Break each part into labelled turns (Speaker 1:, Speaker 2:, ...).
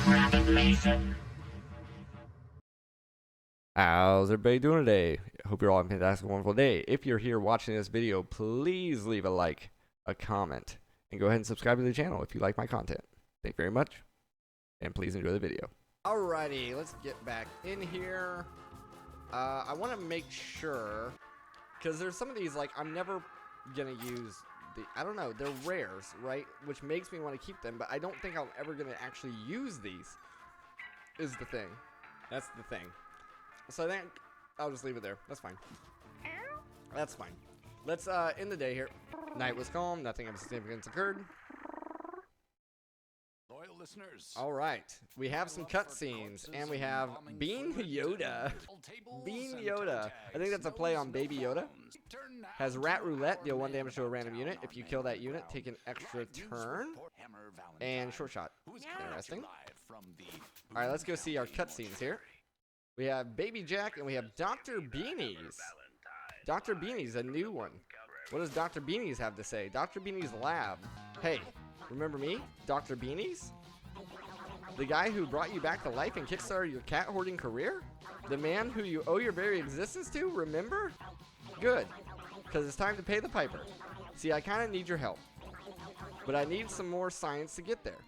Speaker 1: How's everybody doing today? Hope you're all having a fantastic, wonderful day. If you're here watching this video, please leave a like, a comment, and go ahead and subscribe to the channel if you like my content. Thank you very much, and please enjoy the video. Alrighty, let's get back in here. I want to make sure, because there's some of these, like, I'm never going to use I don't know, they're rares, right? Which makes me want to keep them, but I don't think I'm ever going to actually use these, is the thing. That's the thing. So I think I'll just leave it there. That's fine. That's fine. Let's end the day here. Night was calm. Nothing of significance occurred.
Speaker 2: Loyal listeners.
Speaker 1: All right. We have some cutscenes, and we have Bean Yoda. Bean Yoda. I think that's a play on Baby Yoda. Has Rat Roulette. Deal 1 damage to a random unit. If you kill that unit, take an extra turn. And short shot. Interesting. All right, let's go see our cutscenes here. We have Baby Jack, and we have Dr. Beanies. Dr. Beanies, a new one. What does Dr. Beanies have to say? Dr. Beanies Lab. Hey, remember me? Dr. Beanies? The guy who brought you back to life and kickstarted your cat hoarding career? The man who you owe your very existence to? Remember? Good, because it's time to pay the piper. See, I kind of need your help, but I need some more science to get there.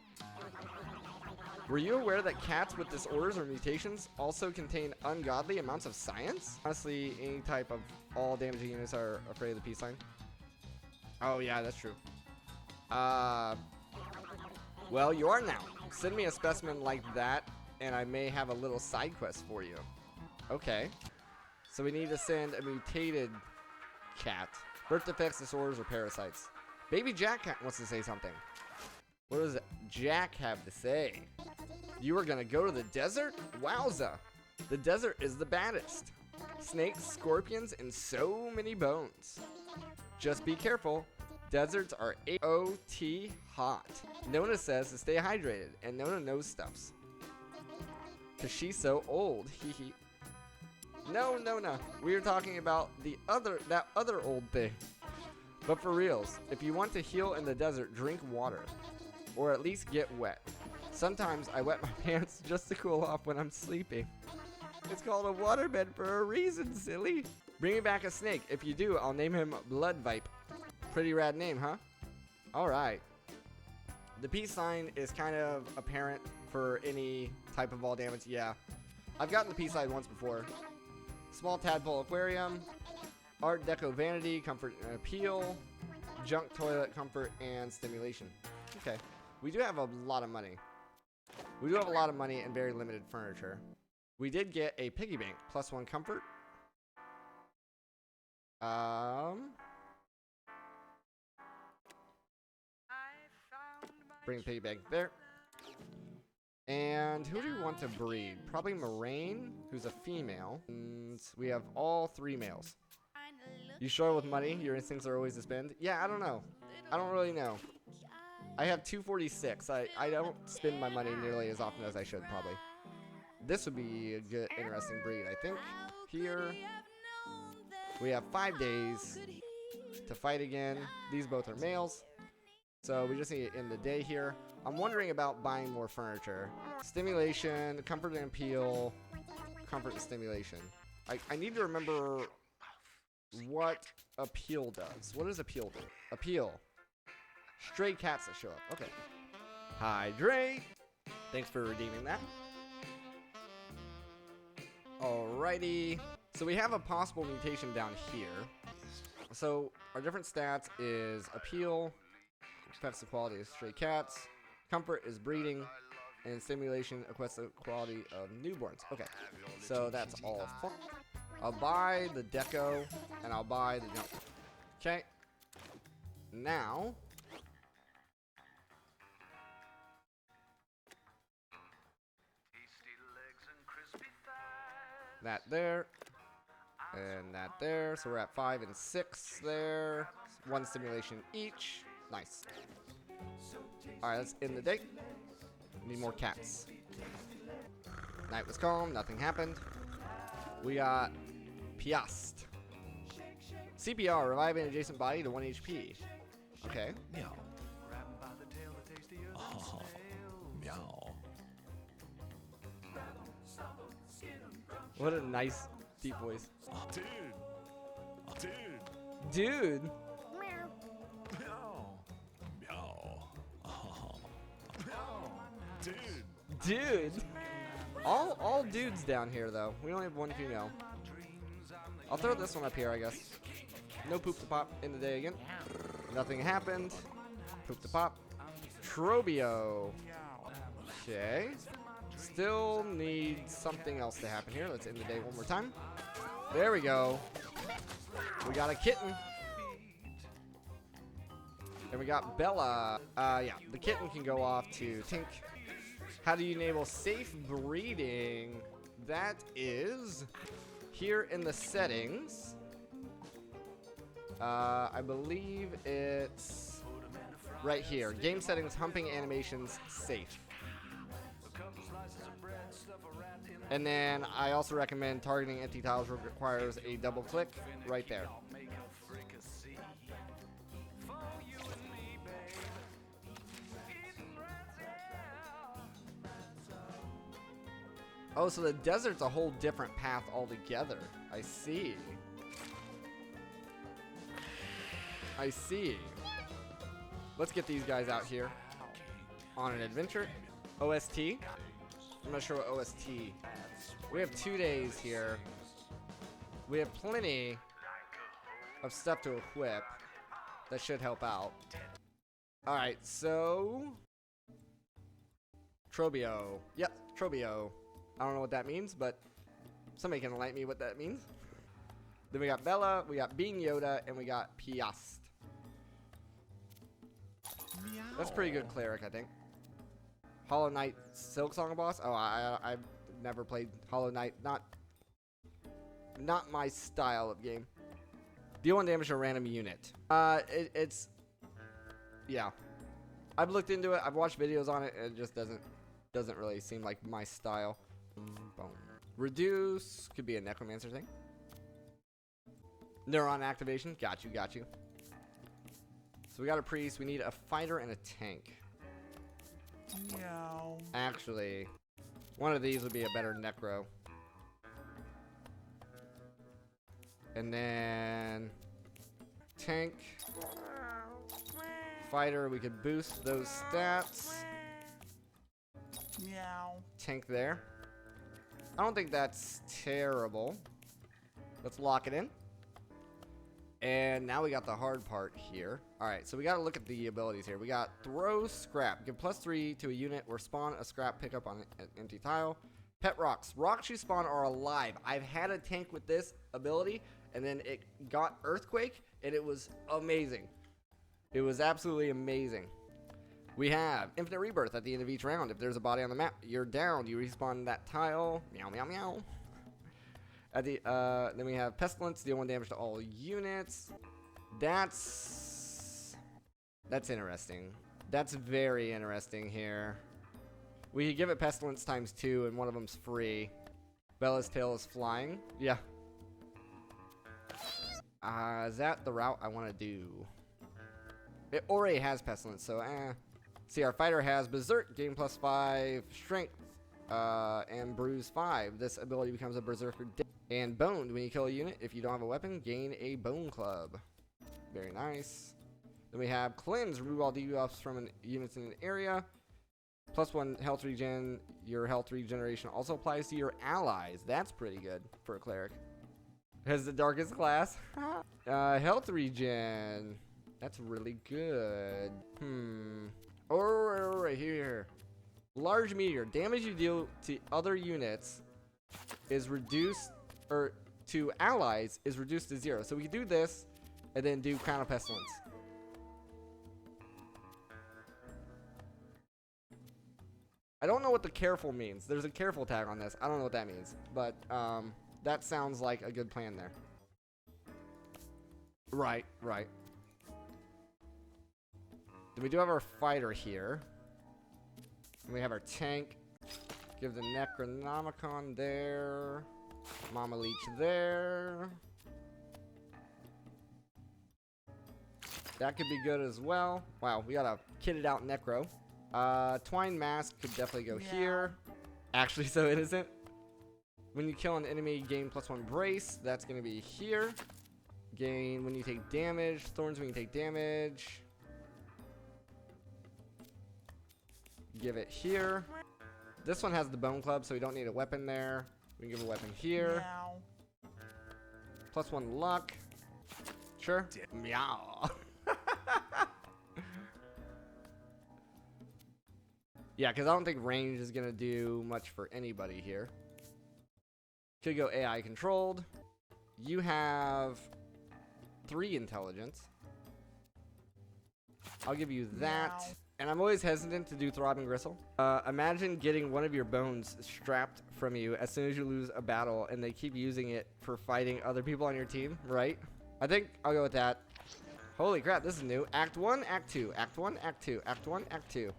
Speaker 1: Were you aware that cats with disorders or mutations also contain ungodly amounts of science? Honestly, any type of all damaging units are afraid of the peace sign. Oh yeah, that's true. Well, you are now. Send me a specimen like that, and I may have a little side quest for you. Okay. So we need to send a mutated cat. Birth defects, disorders, or parasites. Baby Jack wants to say something. What does Jack have to say? You are gonna go to the desert? Wowza! The desert is the baddest. Snakes, scorpions, and so many bones. Just be careful. Deserts are AOT hot. Nona says to stay hydrated, and Nona knows stuffs. Cause she's so old. Hee. No, Nona. We are talking about that other old thing. But for reals, if you want to heal in the desert, drink water. Or at least get wet. Sometimes I wet my pants just to cool off when I'm sleeping. It's called a waterbed for a reason, silly. Bring me back a snake. If you do, I'll name him Bloodvipe. Pretty rad name, huh? Alright. The peace sign is kind of apparent for any type of all damage. Yeah. I've gotten the peace sign once before. Small tadpole aquarium. Art Deco vanity, comfort and appeal. Junk toilet, comfort, and stimulation. Okay. We do have a lot of money. We do have a lot of money and very limited furniture. We did get a piggy bank, +1 comfort. Bring piggy bank there. And who do we want to breed? Probably Moraine, who's a female. And we have all 3 males. You struggle with money? Your instincts are always to spend? Yeah, I don't know. I don't really know. I have 246. I don't spend my money nearly as often as I should, probably. This would be a good, interesting breed, I think. Here, we have 5 days to fight again. These both are males. So we just need to end the day here. I'm wondering about buying more furniture. Stimulation, comfort and appeal, comfort and stimulation. I need to remember what appeal does. What does appeal do? Appeal. Stray cats that show up. Okay. Hydrate. Thanks for redeeming that. Alrighty. So we have a possible mutation down here. So our different stats is appeal, affects the quality of stray cats, comfort is breeding, and stimulation affects the quality of newborns. Okay. So that's all fun. I'll buy the deco and I'll buy the jump. Okay. Now that there, and that there. So we're at 5 and 6 there. 1 stimulation each. Nice. Alright, let's end the day. Need more cats. Night was calm, nothing happened. We got Piast. CPR, revive an adjacent body to 1 HP. Okay.
Speaker 2: Meow. Oh, meow.
Speaker 1: What a nice deep voice.
Speaker 2: Dude.
Speaker 1: Dude.
Speaker 2: Meow. Meow. Meow. Dude.
Speaker 1: Dude. All dudes down here though. We only have one female. I'll throw this one up here, I guess. No poop to pop in the day again. Nothing happened. Poop to pop. Trobio. Okay. Still need something else to happen here. Let's end the day one more time. There we go. We got a kitten. And we got Bella. Yeah, the kitten can go off to Tink. How do you enable safe breeding? That is here in the settings. I believe it's right here. Game settings, humping animations, safe. And then I also recommend targeting empty tiles requires a double click right there. Oh, so the desert's a whole different path altogether. I see. I see. Let's get these guys out here on an adventure. OST. I'm not sure what OST. We have 2 days here. We have plenty of stuff to equip that should help out. Alright, so Trobio. Yep, Trobio. I don't know what that means, but somebody can enlighten me what that means. Then we got Bella, we got Being Yoda, and we got Piast. That's pretty good cleric, I think. Hollow Knight Silk Song boss? Oh, I've never played Hollow Knight. Not my style of game. Deal 1 damage to a random unit. It's yeah. I've looked into it. I've watched videos on it. And it just doesn't really seem like my style. Boom. Reduce could be a necromancer thing. Neuron activation. Got you. So we got a priest. We need a fighter and a tank.
Speaker 2: Meow.
Speaker 1: Actually, one of these would be a better necro. And then tank. Fighter, we could boost those stats.
Speaker 2: Meow.
Speaker 1: Tank there. I don't think that's terrible. Let's lock it in. And now we got the hard part here. Alright, so we gotta look at the abilities here. We got throw scrap. Give +3 to a unit or spawn a scrap pickup on an empty tile. Pet rocks. Rocks you spawn are alive. I've had a tank with this ability, and then it got earthquake, and it was amazing. It was absolutely amazing. We have infinite rebirth at the end of each round. If there's a body on the map, you're down. You respawn that tile. Meow, meow, meow. At the then we have pestilence. Deal 1 damage to all units. That's interesting. That's very interesting here. We could give it pestilence ×2, and one of them's free. Bella's tail is flying. Yeah. Is that the route I want to do? It already has pestilence, so See, our fighter has berserk, gain +5 strength, and bruise 5. This ability becomes a berserker. And boned, when you kill a unit, if you don't have a weapon, gain a bone club. Very nice. Then we have cleanse, remove all debuffs from units in an area. +1 health regen. Your health regeneration also applies to your allies. That's pretty good for a cleric. Has the darkest class. Health regen. That's really good. Oh, right here. Large meteor. Damage you deal to other units is reduced, or to allies is reduced to 0. So we can do this and then do Crown of Pestilence. I don't know what the careful means. There's a careful tag on this. I don't know what that means. But that sounds like a good plan there. Right. Then we do have our fighter here. And we have our tank. Give the Necronomicon there. Mama Leech there. That could be good as well. Wow, we got a kitted out Necro. Twine Mask could definitely go here. Actually, so innocent. When you kill an enemy, gain +1 brace. That's going to be here. Gain when you take damage. Thorns when you take damage. Give it here. This one has the bone club, so we don't need a weapon there. We can give a weapon here. +1 luck. Sure. Meow. Yeah, because I don't think range is going to do much for anybody here. Could go AI controlled. You have 3 intelligence. I'll give you that. And I'm always hesitant to do throbbing gristle. Imagine getting one of your bones strapped from you as soon as you lose a battle and they keep using it for fighting other people on your team, right? I think I'll go with that. Holy crap, this is new. Act 1, Act 2, Act 1, Act 2, Act 1, Act 2.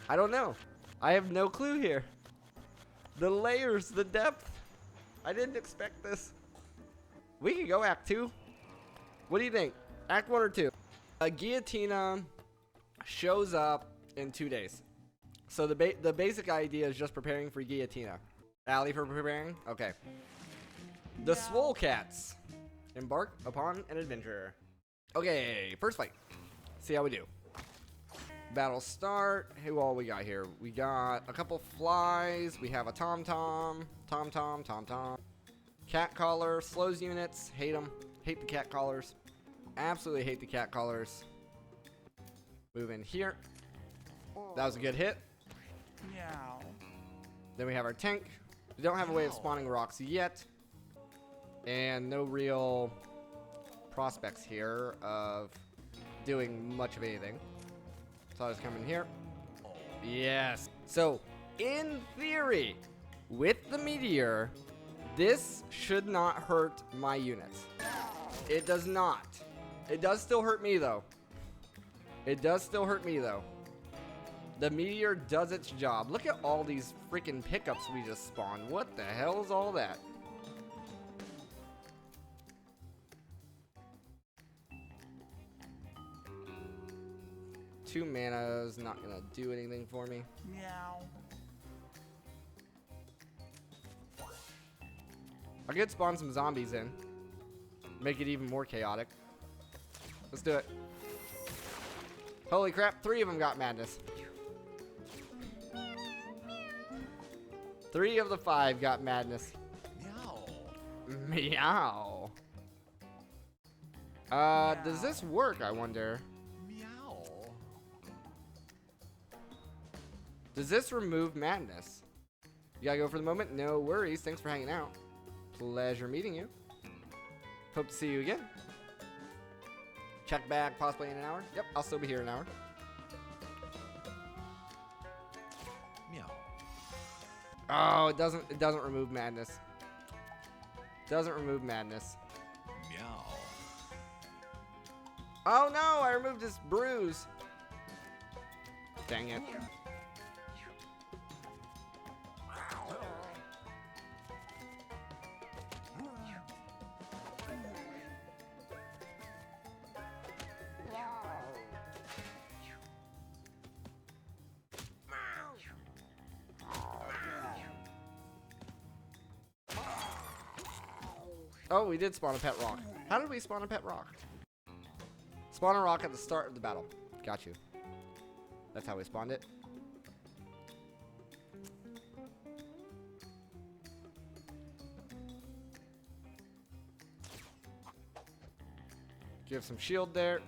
Speaker 1: I don't know. I have no clue here. The layers, the depth. I didn't expect this. We could go Act 2. What do you think? Act 1 or 2? Guillatina shows up in 2 days. So the basic idea is just preparing for Guillatina. Allie for preparing? Okay. The SWOL cats embark upon an adventure. Okay, first fight. See how we do. Battle start. Who all we got here? We got a couple flies. We have a tom-tom. Tom-tom, tom-tom. Cat collar. Slows units. Hate them. Hate the cat collars. Absolutely hate the cat collars. Move in here. That was a good hit.
Speaker 3: Meow.
Speaker 1: Then we have our tank. We don't have a way of spawning rocks yet. And no real prospects here of doing much of anything. So I'll just come in here. Yes. So, in theory, with the meteor, this should not hurt my units. It does not. It does still hurt me, though. It does still hurt me, though. The meteor does its job. Look at all these freaking pickups we just spawned. What the hell is all that? Two mana is not gonna do anything for me.
Speaker 3: Meow.
Speaker 1: I could spawn some zombies in. Make it even more chaotic. Let's do it. Holy crap, 3 of them got madness. 3 of the 5 got madness.
Speaker 2: Meow.
Speaker 1: Meow. Does this work, I wonder?
Speaker 2: Meow.
Speaker 1: Does this remove madness? You gotta go for the moment? No worries. Thanks for hanging out. Pleasure meeting you. Hope to see you again. Check back possibly in an hour. Yep, I'll still be here in an hour.
Speaker 2: Meow.
Speaker 1: Oh, it doesn't remove madness. Doesn't remove madness.
Speaker 2: Meow.
Speaker 1: Oh no, I removed his bruise. Dang it. Oh, we did spawn a pet rock. How did we spawn a pet rock? Spawn a rock at the start of the battle. Got you. That's how we spawned it. Give some shield there.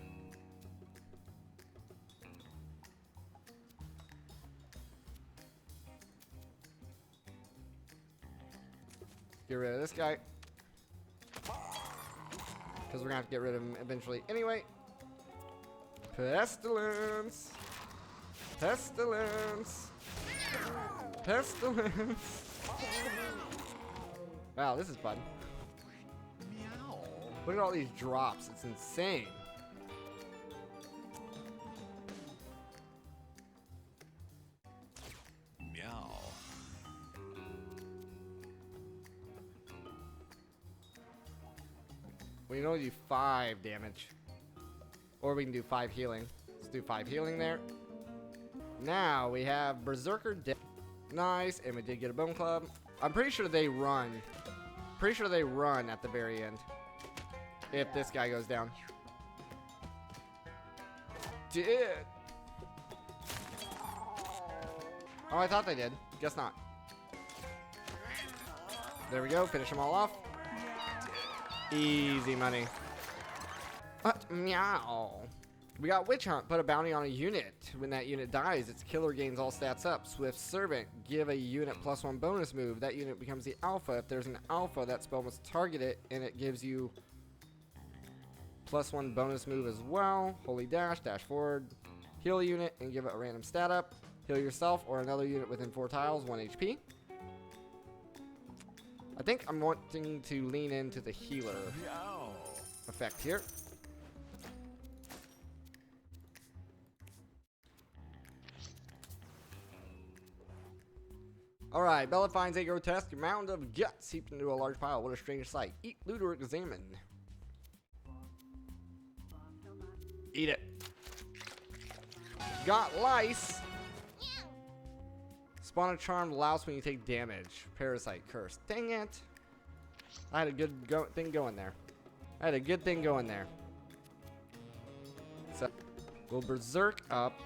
Speaker 1: Get rid of this guy. Because we're going to have to get rid of him eventually anyway. Pestilence. Pestilence. Pestilence. Wow, this is fun.
Speaker 2: Meow.
Speaker 1: Look at all these drops. It's insane.
Speaker 2: Meow.
Speaker 1: We can only do 5 damage. Or we can do 5 healing. Let's do 5 healing there. Now we have Berserker dead. Nice. And we did get a bone club. I'm pretty sure they run. Pretty sure they run at the very end. If this guy goes down. Did. Oh, I thought they did. Guess not. There we go. Finish them all off. Easy money. Meow. We got Witch Hunt. Put a bounty on a unit. When that unit dies, its killer gains all stats up. Swift Servant. Give a unit +1 bonus move. That unit becomes the alpha. If there's an alpha, that spell must target it, and it gives you +1 bonus move as well. Holy Dash. Dash forward. Heal a unit and give it a random stat up. Heal yourself or another unit within 4 tiles. 1 HP. I think I'm wanting to lean into the healer
Speaker 2: Meow.
Speaker 1: effect here. Alright, Bella finds a grotesque mound of guts heaped into a large pile. What a strange sight. Eat, loot, or examine. Eat it. Got lice. Spawn a charmed louse when you take damage. Parasite curse. Dang it. I had a good thing going there. So, we'll berserk up.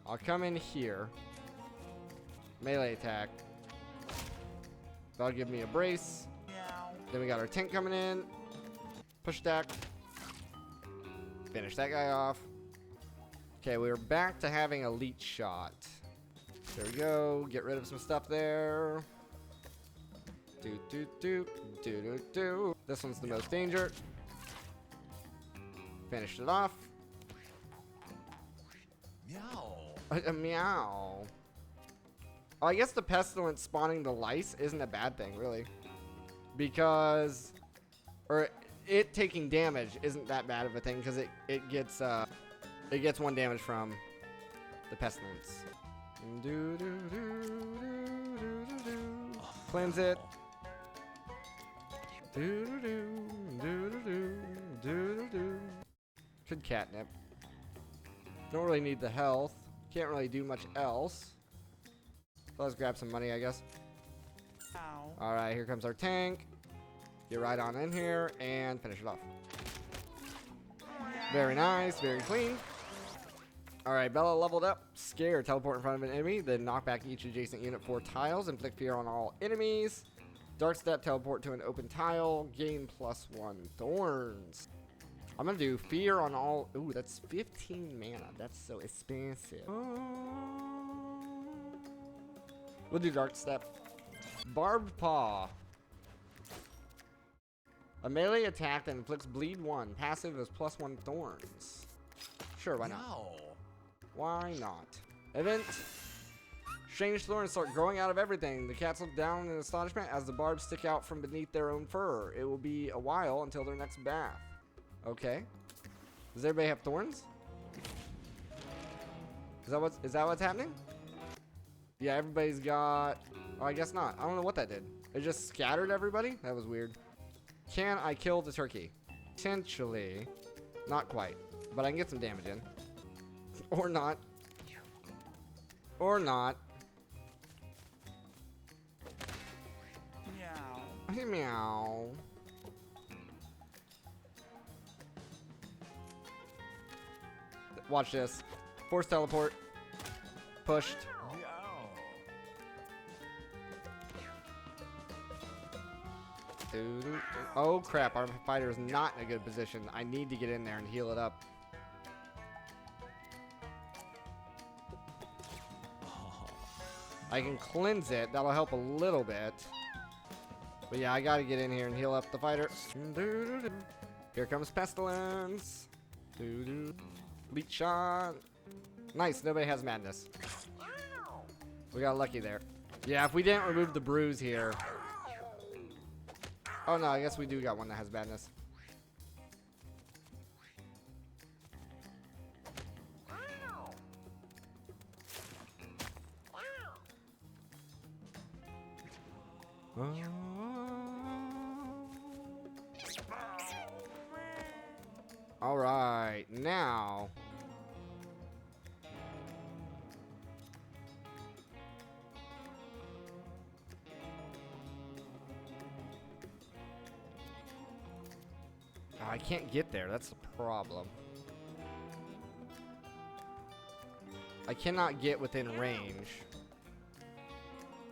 Speaker 1: I'll come in here. Melee attack. That'll give me a brace. Then we got our tank coming in. Push attack. Finish that guy off. Okay, we're back to having a leech shot. There we go. Get rid of some stuff there. Do. This one's the most danger. Finished it off.
Speaker 2: Meow.
Speaker 1: Meow. Oh, I guess the pestilence spawning the lice isn't a bad thing, really. Because, or it taking damage isn't that bad of a thing because it gets 1 damage from the pestilence. Cleanse it. Should catnip. Don't really need the health. Can't really do much else. So let's grab some money, I guess. Alright, here comes our tank. Get right on in here and finish it off. Very nice, very clean. Alright, Bella leveled up. Scare, teleport in front of an enemy, then knock back each adjacent unit 4 tiles, inflict fear on all enemies. Dark step, teleport to an open tile, gain +1 thorns. I'm gonna do fear on all. Ooh, that's 15 mana. That's so expensive. We'll do dark step. Barbed paw. A melee attack that inflicts bleed 1. Passive is +1 thorns. Sure, why not?
Speaker 2: Meow.
Speaker 1: Why not? Event. Strange thorns start growing out of everything. The cats look down in astonishment as the barbs stick out from beneath their own fur. It will be a while until their next bath. Okay. Does everybody have thorns? Is that what's happening? Yeah, everybody's got. Oh, I guess not. I don't know what that did. It just scattered everybody? That was weird. Can I kill the turkey? Potentially. Not quite. But I can get some damage in. Or not. Or not.
Speaker 3: Meow.
Speaker 1: Meow. Watch this. Force teleport. Pushed.
Speaker 2: Meow.
Speaker 1: Oh crap, our fighter is not in a good position. I need to get in there and heal it up. I can cleanse it. That'll help a little bit. But yeah, I gotta get in here and heal up the fighter. Here comes Pestilence. Leech shot. Nice, nobody has madness. We got lucky there. Yeah, if we didn't remove the bruise here. Oh no, I guess we do got one that has madness. All right, now. Oh, I can't get there. That's the problem. I cannot get within range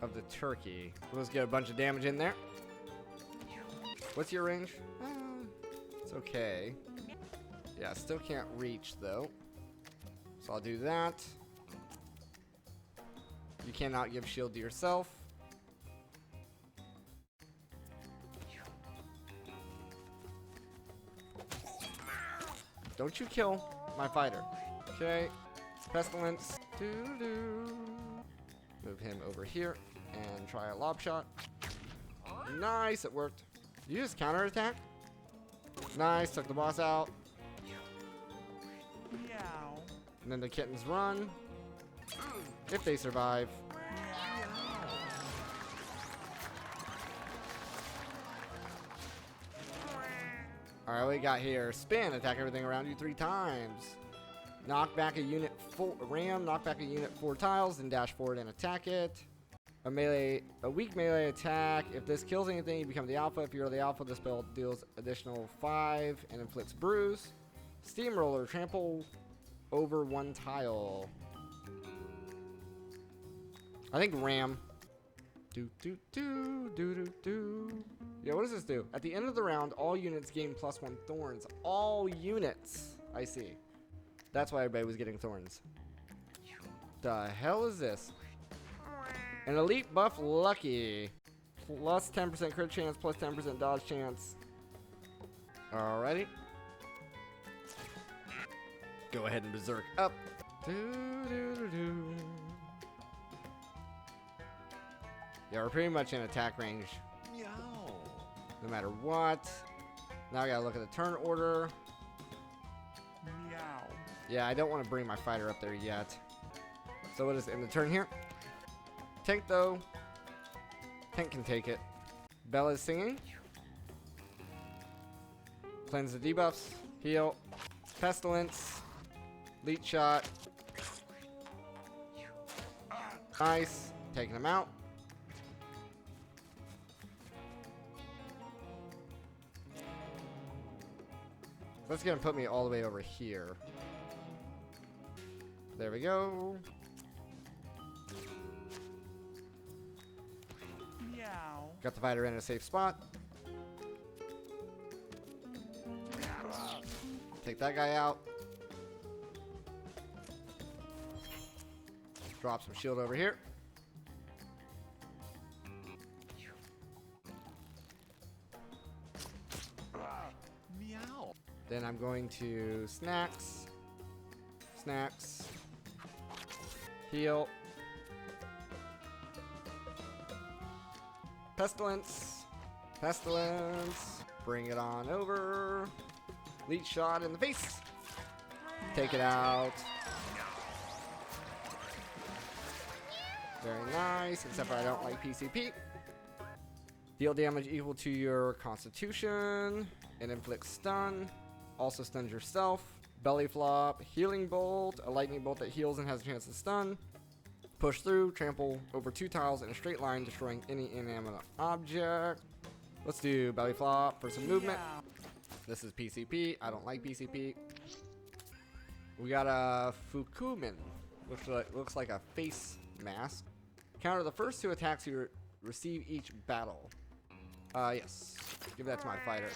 Speaker 1: of the turkey. Let's get a bunch of damage in there. What's your range? It's okay. Yeah, still can't reach though. So I'll do that. You cannot give shield to yourself. Don't you kill my fighter. Okay. Pestilence. Move him over here and try a lob shot. Nice, it worked. You just counterattack? Nice, took the boss out.
Speaker 3: Meow.
Speaker 1: And then the kittens run. If they survive. Alright, what we got here? Spin, attack everything around you 3 times. Knock back a unit ram, knock back a unit 4 tiles, then dash forward and attack it. A weak melee attack. If this kills anything, you become the alpha. If you're the alpha, the spell deals additional 5 and inflicts bruise. Steamroller, trample over 1 tile. I think ram. Do. Yeah, what does this do? At the end of the round, all units gain +1 thorns. All units. I see. That's why everybody was getting thorns. The hell is this? An elite buff lucky. Plus 10% crit chance, plus 10% dodge chance. Alrighty. Go ahead and berserk up. Yeah, we're pretty much in attack range.
Speaker 2: Meow.
Speaker 1: No matter what. Now I gotta look at the turn order.
Speaker 3: Meow.
Speaker 1: Yeah, I don't want to bring my fighter up there yet. So what is in the turn here? Tank though. Tank can take it. Bella's singing. Cleanse the debuffs. Heal. Pestilence. Leech shot. Nice. Taking him out. That's gonna put me all the way over here. There we go.
Speaker 3: Meow.
Speaker 1: Got the fighter in a safe spot. Take that guy out. Drop some shield over here.
Speaker 2: Meow.
Speaker 1: Then I'm going to snacks. Snacks. Heal. Pestilence. Pestilence. Bring it on over. Leech shot in the face. Take it out. Very nice, except for I don't like PCP. Deal damage equal to your constitution. It inflicts stun. Also stuns yourself. Belly flop. Healing bolt. A lightning bolt that heals and has a chance to stun. Push through. Trample over 2 tiles in a straight line, destroying any inanimate object. Let's do belly flop for some movement.
Speaker 3: Meow.
Speaker 1: This is PCP. I don't like PCP. We got a Fukumin, which looks like a face mask. Counter the first 2 attacks you receive each battle. Yes. Give that to my fighter.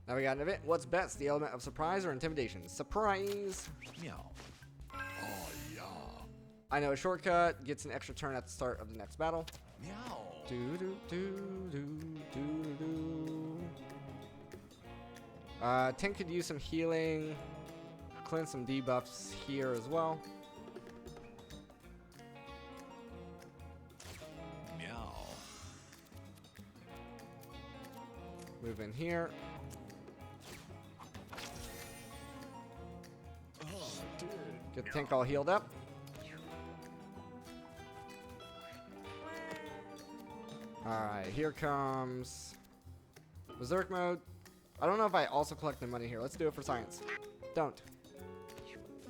Speaker 1: Now we got an event. What's best, the element of surprise or intimidation? Surprise!
Speaker 2: Meow. Oh, yeah.
Speaker 1: I know a shortcut. Gets an extra turn at the start of the next battle.
Speaker 2: Meow.
Speaker 1: Tank could use some healing. Cleanse some debuffs here as well.
Speaker 2: Meow.
Speaker 1: Move in here.
Speaker 2: Oh, dude.
Speaker 1: Get the tank all healed up. Alright, here comes Berserk mode. I don't know if I also collect the money here. Let's do it for science. Don't.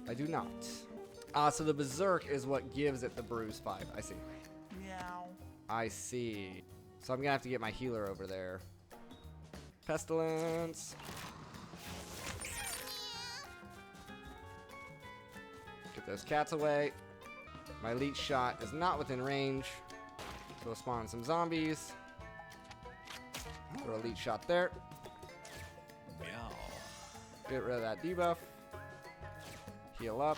Speaker 1: I do not. So the Berserk is what gives it the bruise 5. I see.
Speaker 3: Meow.
Speaker 1: I see. So I'm gonna have to get my healer over there. Pestilence. Get those cats away. My leech shot is not within range. So we'll spawn some zombies. Throw a leech shot there.
Speaker 2: Meow.
Speaker 1: Get rid of that debuff. Heal up.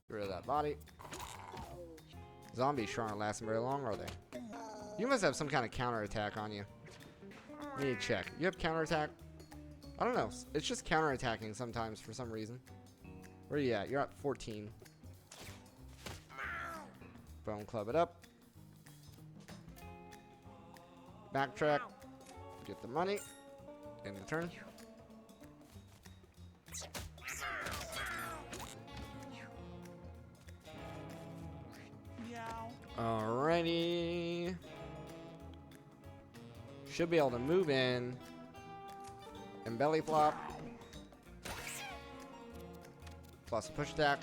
Speaker 1: Get rid of that body. Zombies sure aren't lasting very long, are they? You must have some kind of counterattack on you. Let me check. You have counterattack? I don't know. It's just counterattacking sometimes for some reason. Where are you at? You're at 14. Bone club it up. Backtrack. Get the money. End the turn.
Speaker 3: Meow.
Speaker 1: Alrighty. Should be able to move in. And belly flop. Plus a push attack.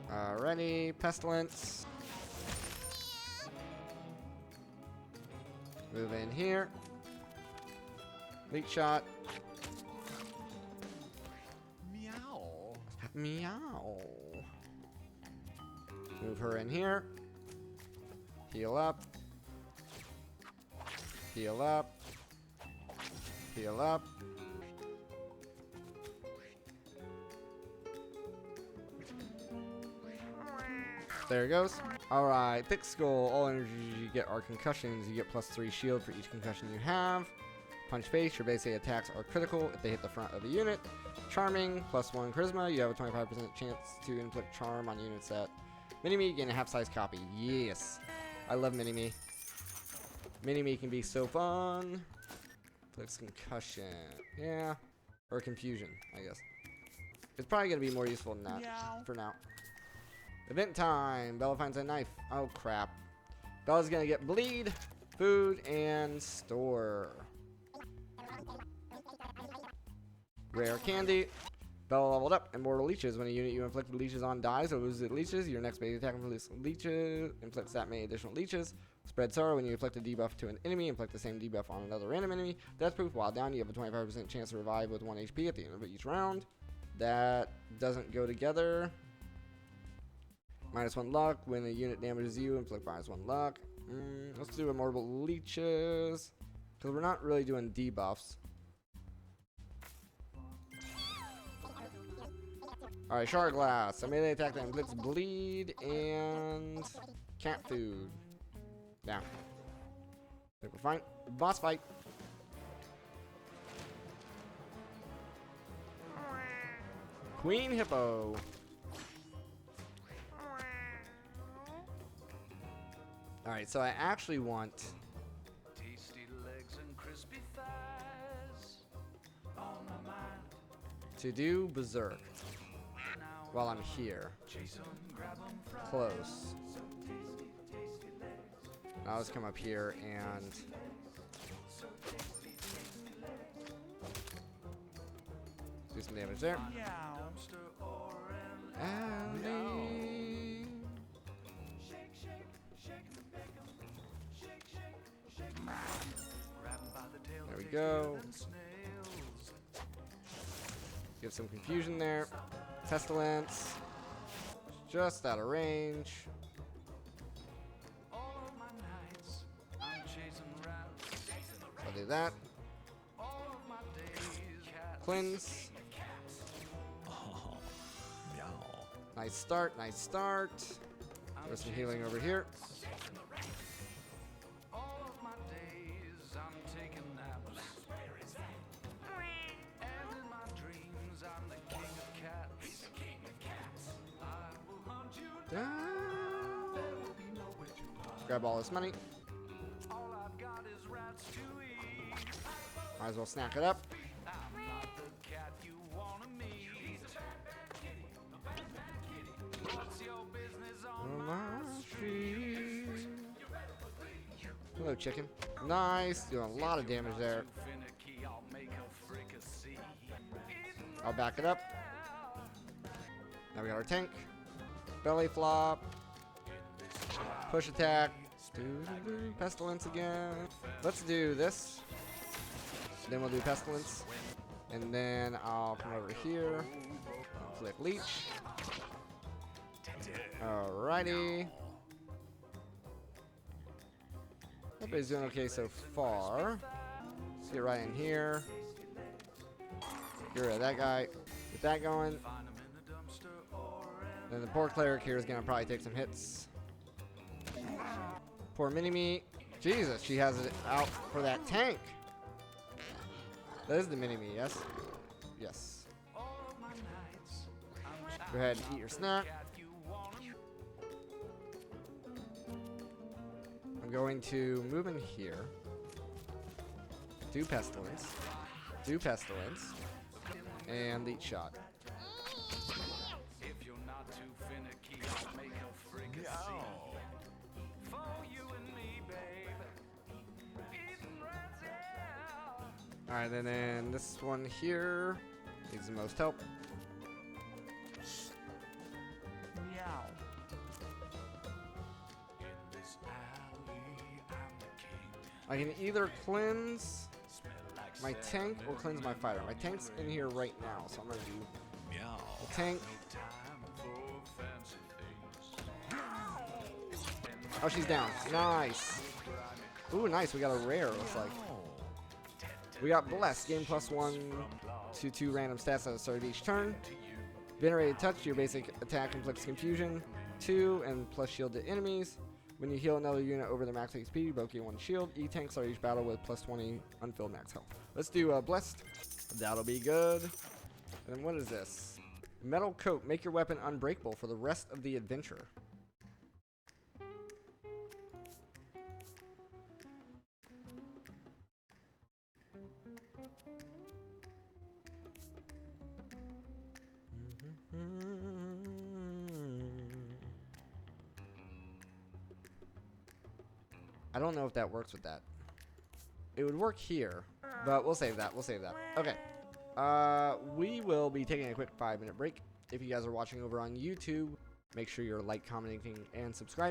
Speaker 1: Alrighty. Pestilence. Move in here. Leech shot.
Speaker 2: Meow.
Speaker 1: Meow. Move her in here. Heal up. Heal up. Heal up. There it goes. Alright, thick skull. All energies you get are concussions. You get +3 shield for each concussion you have. Punch face. Your base attacks are critical if they hit the front of the unit. Charming. +1 charisma. You have a 25% chance to inflict charm on units that Mini-Me. You gain a half-size copy. Yes. I love Mini-Me. Mini-Me can be so fun. Inflicts concussion. Yeah. Or confusion, I guess. It's probably going to be more useful than that
Speaker 3: Meow.
Speaker 1: for now. Event time. Bella finds a knife. Oh, crap. Bella's going to get bleed, food, and store. Rare candy. Bella leveled up. Immortal leeches. When a unit you inflict leeches on dies or loses its leeches, your next base attack inflicts that many additional leeches. Spread sorrow. When you inflict a debuff to an enemy, inflict the same debuff on another random enemy. Death proof. While down, you have a 25% chance to revive with 1 HP at the end of each round. That doesn't go together. -1 luck. When a unit damages you, inflict -1 luck. Let's do immortal leeches. Because we're not really doing debuffs. Alright, shard glass. A melee attack that inflicts bleed and cat food. Yeah. I think we're fine. Boss fight. Queen Hippo. Alright, so I actually want
Speaker 4: Tasty legs and crispy thighs on my mind.
Speaker 1: to do Berserk
Speaker 4: Now
Speaker 1: while I'm here.
Speaker 4: chase 'em, grab 'em, fry.
Speaker 1: Close.
Speaker 4: So tasty, tasty legs.
Speaker 1: I'll just come up here and
Speaker 4: So tasty, tasty legs.
Speaker 1: do some damage there.
Speaker 3: Meow.
Speaker 4: Dumpster or an
Speaker 1: Alley.
Speaker 4: shake, shake, shake 'em and bake 'em. Shake, shake, shake 'em. Grab 'em by the tail.
Speaker 1: There we
Speaker 4: taste
Speaker 1: go.
Speaker 4: better than snails.
Speaker 1: Give some confusion there. Pestilence. Just out of range.
Speaker 4: All of my nights, I'm chasing rats.
Speaker 1: I'll do that.
Speaker 4: All of my days, cats.
Speaker 1: Cleanse.
Speaker 2: Oh. Meow.
Speaker 1: Nice start, nice start. There's some healing over here.
Speaker 4: All of my days, I'm taking naps. And in my dreams, I'm the king of cats. I will hunt you down. There will be nowhere to hide.
Speaker 1: Grab all this money.
Speaker 4: All I've got is rats to eat.
Speaker 1: Might as well snack it up.
Speaker 4: I'm not the cat you wanna meet. What's your business on my street?
Speaker 1: Hello, chicken. Nice. Doing a lot of damage there.
Speaker 4: Too finicky, I'll make a fricassee.
Speaker 1: I'll back it up. Now we got our tank. Belly flop. Push attack. Pestilence again. Let's do this. Then we'll do Pestilence. And then I'll come over here. I'll click Leech. Alrighty. Everybody's doing okay so far. Let's get right in here. Get rid of that guy. Get that going. Then the poor cleric here is gonna probably take some hits. Poor Mini-Me. Jesus, she has it out for that tank. That is the Mini-Me, yes? Yes. Go ahead and eat your snack. I'm going to move in here. Do Pestilence. Do Pestilence. And Leech Shot.
Speaker 4: If you're not too finicky, I'll make a fricassee. For you and me, babe. Eating rats out.
Speaker 1: Alright, and then this one here needs the most help.
Speaker 3: Meow.
Speaker 4: In this alley, I'm the king.
Speaker 1: I can either cleanse
Speaker 4: Smell like
Speaker 1: my tank or cleanse my fighter. My tank's in here right now, so I'm gonna do
Speaker 2: Meow.
Speaker 1: the tank.
Speaker 4: time for fancy things.
Speaker 1: Oh, she's down. Nice. Ooh, nice. We got a rare, looks like. We got Blessed. Gain +1 to 2 random stats at the start of each turn. Venerated Touch. Your basic attack inflicts confusion 2 and plus shield to enemies. When you heal another unit over their max HP, you both gain 1 shield. E-tanks are each battle with +20 unfilled max health. Let's do Blessed. That'll be good. And then what is this? Metal Coat. Make your weapon unbreakable for the rest of the adventure. I don't know if that works with that. It would work here, but we'll save that. We'll save that. Okay. We will be taking a quick 5-minute break. If you guys are watching over on YouTube, make sure you're like, commenting, and subscribing.